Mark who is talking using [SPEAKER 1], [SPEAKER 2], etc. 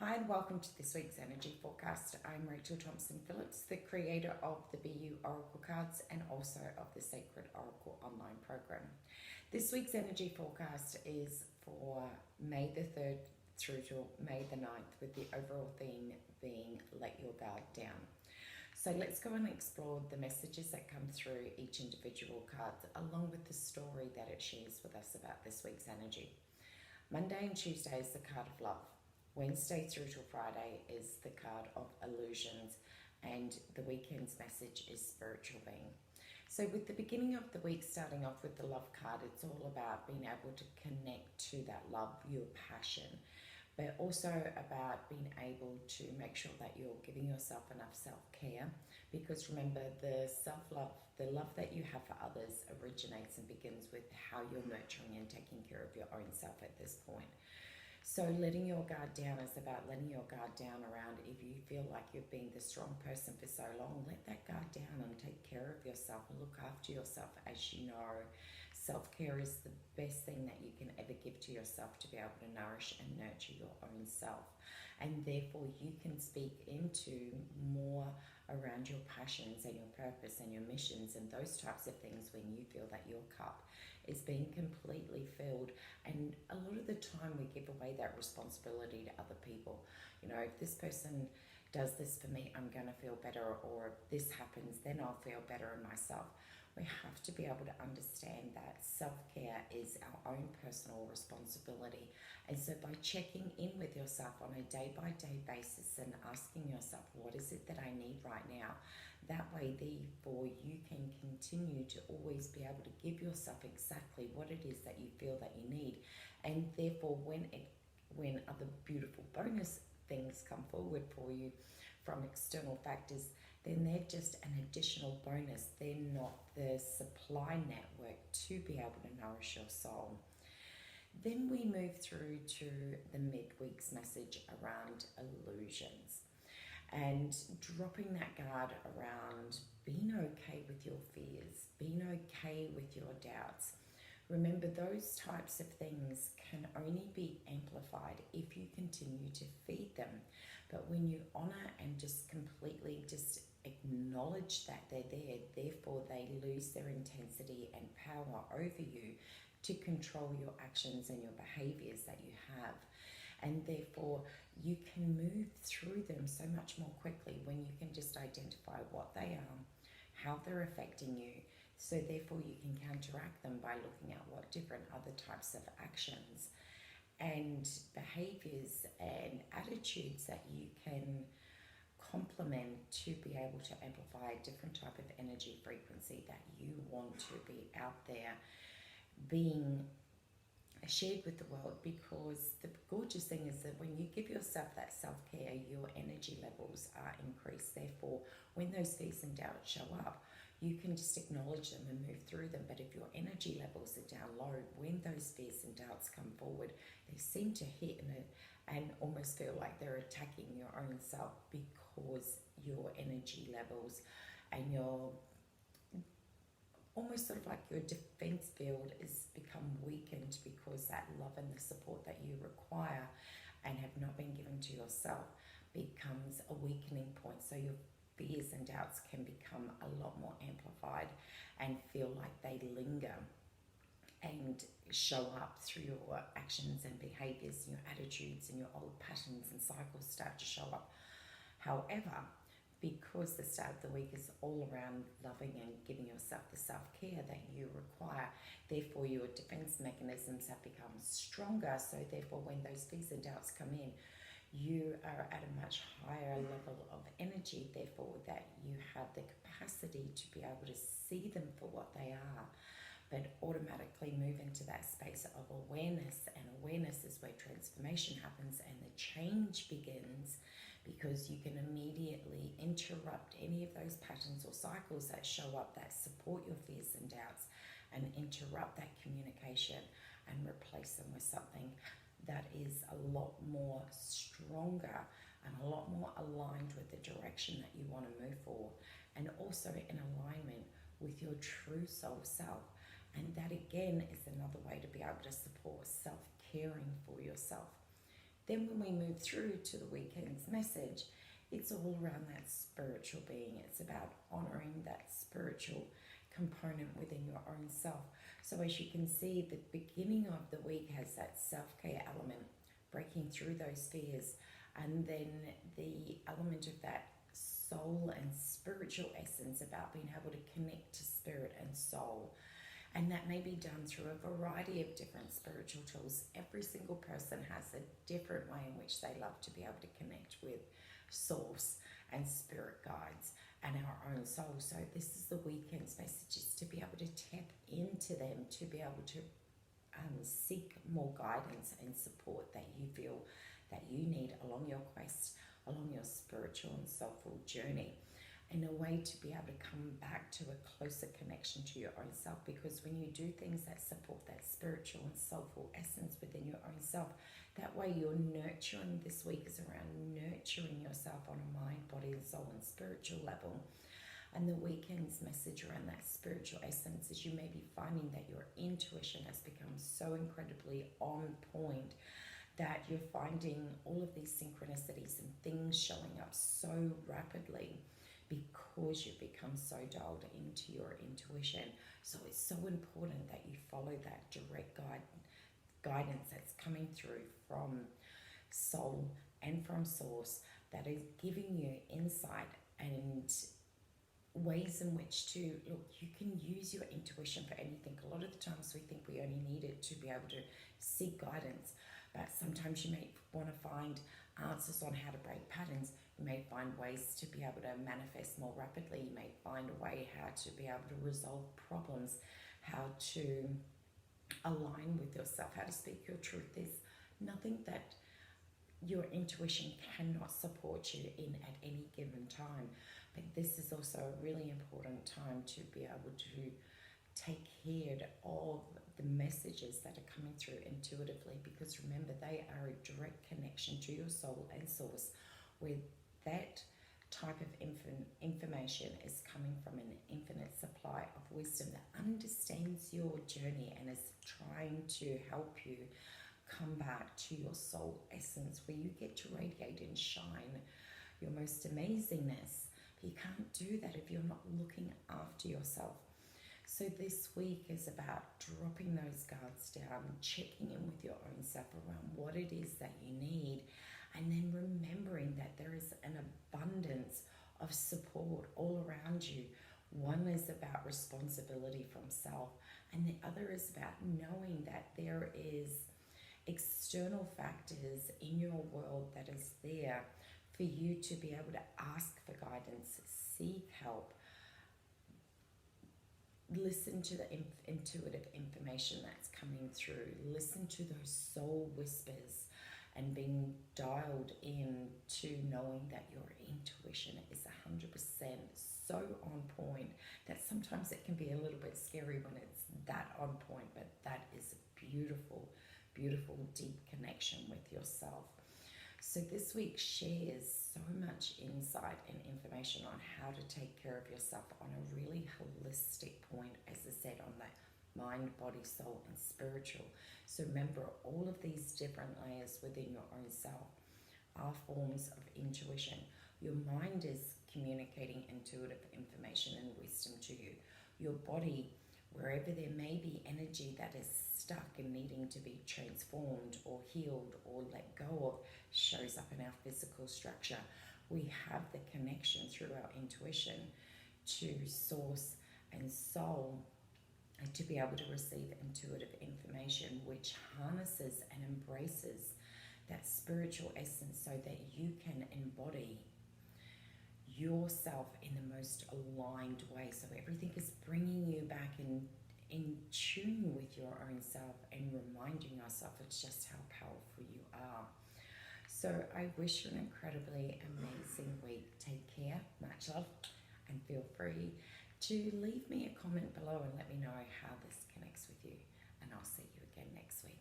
[SPEAKER 1] Hi and welcome to this week's energy forecast. I'm Rachael Phillips, the creator of the BEYOU Oracle Cards and also of the Sacred Oracle online program. This week's energy forecast is for May the 3rd through to May the 9th, with the overall theme being Let Your Guard Down. So let's go and explore the messages that come through each individual card, along with the story that it shares with us about this week's energy. Monday and Tuesday is the card of love. Wednesday through till Friday is the card of illusions, and the weekend's message is spiritual being. So with the beginning of the week starting off with the love card, it's all about being able to connect to that love, your passion, but also about being able to make sure that you're giving yourself enough self-care, because remember, the self-love, the love that you have for others originates and begins with how you're nurturing and taking care of your own self at this point. So letting your guard down is about letting your guard down around if you feel like you've been the strong person for so long. Let that guard down and take care of yourself and look after yourself. As you know, self-care is the best thing that you can ever give to yourself, to be able to nourish and nurture your own self. And therefore you can speak into more around your passions and your purpose and your missions and those types of things when you feel that your cup is being completely filled. And a lot of the time we give away that responsibility to other people. You know, if this person does this for me, I'm going to feel better, or if this happens, then I'll feel better in myself. We have to be able to understand that self-care is our own personal responsibility. And so by checking in with yourself on a day-by-day basis and asking yourself, what is it that I need right now? That way, therefore, you can continue to always be able to give yourself exactly what it is that you feel that you need. And therefore, when other beautiful bonus things come forward for you from external factors, then they're just an additional bonus. They're not the supply network to be able to nourish your soul. Then we move through to the midweek's message around illusions, and dropping that guard around being okay with your fears, being okay with your doubts. Remember, those types of things can only be amplified if you continue to feed them. But when you honor and just completely just acknowledge that they're there, therefore they lose their intensity and power over you to control your actions and your behaviors that you have. And therefore you can move through them so much more quickly when you can just identify what they are, how they're affecting you. So therefore you can counteract them by looking at what different other types of actions and behaviors and attitudes that you can complement to be able to amplify a different type of energy frequency that you want to be out there being shared with the world. Because the gorgeous thing is that when you give yourself that self-care, your energy levels are increased. Therefore, when those fears and doubts show up, you can just acknowledge them and move through them. But if your energy levels are down low, when those fears and doubts come forward, they seem to hit and almost feel like they're attacking your own self, because your energy levels and your almost sort of like your defense field is become weakened, because that love and the support that you require and have not been given to yourself becomes a weakening point. So your fears and doubts can become a lot more amplified and feel like they linger and show up through your actions and behaviors, and your attitudes and your old patterns and cycles start to show up. However, because the start of the week is all around loving and giving yourself the self-care that you require, therefore your defense mechanisms have become stronger. So therefore when those fears and doubts come in, you are at a much higher level of energy, therefore that you have the capacity to be able to see them for what they are, but automatically move into that space of awareness. And awareness is where transformation happens and the change begins, because you can immediately interrupt any of those patterns or cycles that show up that support your fears and doubts, and interrupt that communication and replace them with something that is a lot more stronger and a lot more aligned with the direction that you want to move forward, and also in alignment with your true soul self. And that again is another way to be able to support self-caring for yourself. Then when we move through to the weekend's message, it's all around that spiritual being. It's about honoring that spiritual component within your own self. So as you can see, the beginning of the week has that self-care element, breaking through those fears, and then the element of that soul and spiritual essence about being able to connect to spirit and soul. And that may be done through a variety of different spiritual tools. Every single person has a different way in which they love to be able to connect with source and spirit guides and our own soul. So this is the weekend's message, is to be able to tap into them, to be able to seek more guidance and support that you feel that you need along your quest, along your spiritual and soulful journey, in a way to be able to come back to a closer connection to your own self. Because when you do things that support that spiritual and soulful essence within your own self, that way you're nurturing. This week is around nurturing yourself on a mind, body and soul and spiritual level. And the weekend's message around that spiritual essence is you may be finding that your intuition has become so incredibly on point that you're finding all of these synchronicities and things showing up so rapidly because you've become so dialed into your intuition. So it's so important that you follow that direct guidance that's coming through from soul and from source, that is giving you insight and ways in which to look. You can use your intuition for anything. A lot of the times we think we only need it to be able to seek guidance, but sometimes you may want to find answers on how to break patterns. You may find ways to be able to manifest more rapidly. You may find a way how to be able to resolve problems, how to align with yourself, how to speak your truth. There's nothing that your intuition cannot support you in at any given time. But this is also a really important time to be able to take heed of the messages that are coming through intuitively, because remember, they are a direct connection to your soul and source, where that type of information is coming from an infinite supply of wisdom that understands your journey and is trying to help you come back to your soul essence, where you get to radiate and shine your most amazingness. But you can't do that if you're not looking after yourself. So this week is about dropping those guards down, checking in with your own self around what it is that you need, and then remembering that there is an abundance of support all around you. One is about responsibility from self, and the other is about knowing that there is external factors in your world that is there for you to be able to ask for guidance, seek help, listen to the intuitive information that's coming through, listen to those soul whispers, and being dialed in to knowing that your intuition is 100% so on point that sometimes it can be a little bit scary when it's that on point, but that is a beautiful, beautiful, deep connection with yourself. So this week shares so much insight and information on how to take care of yourself on a really holistic point, as I said, on that mind, body, soul, and spiritual. So remember, all of these different layers within your own self are forms of intuition. Your mind is communicating intuitive information and wisdom to you. Your body, wherever there may be energy that is stuck and needing to be transformed or healed or let go of, shows up in our physical structure. We have the connection through our intuition to source and soul, and to be able to receive intuitive information which harnesses and embraces that spiritual essence so that you can embody yourself in the most aligned way. So everything is bringing you back in tune with your own self and reminding yourself of just how powerful you are. So I wish you an incredibly amazing week. Take care, much love, and feel free to leave me a comment below and let me know how this connects with you. And I'll see you again next week.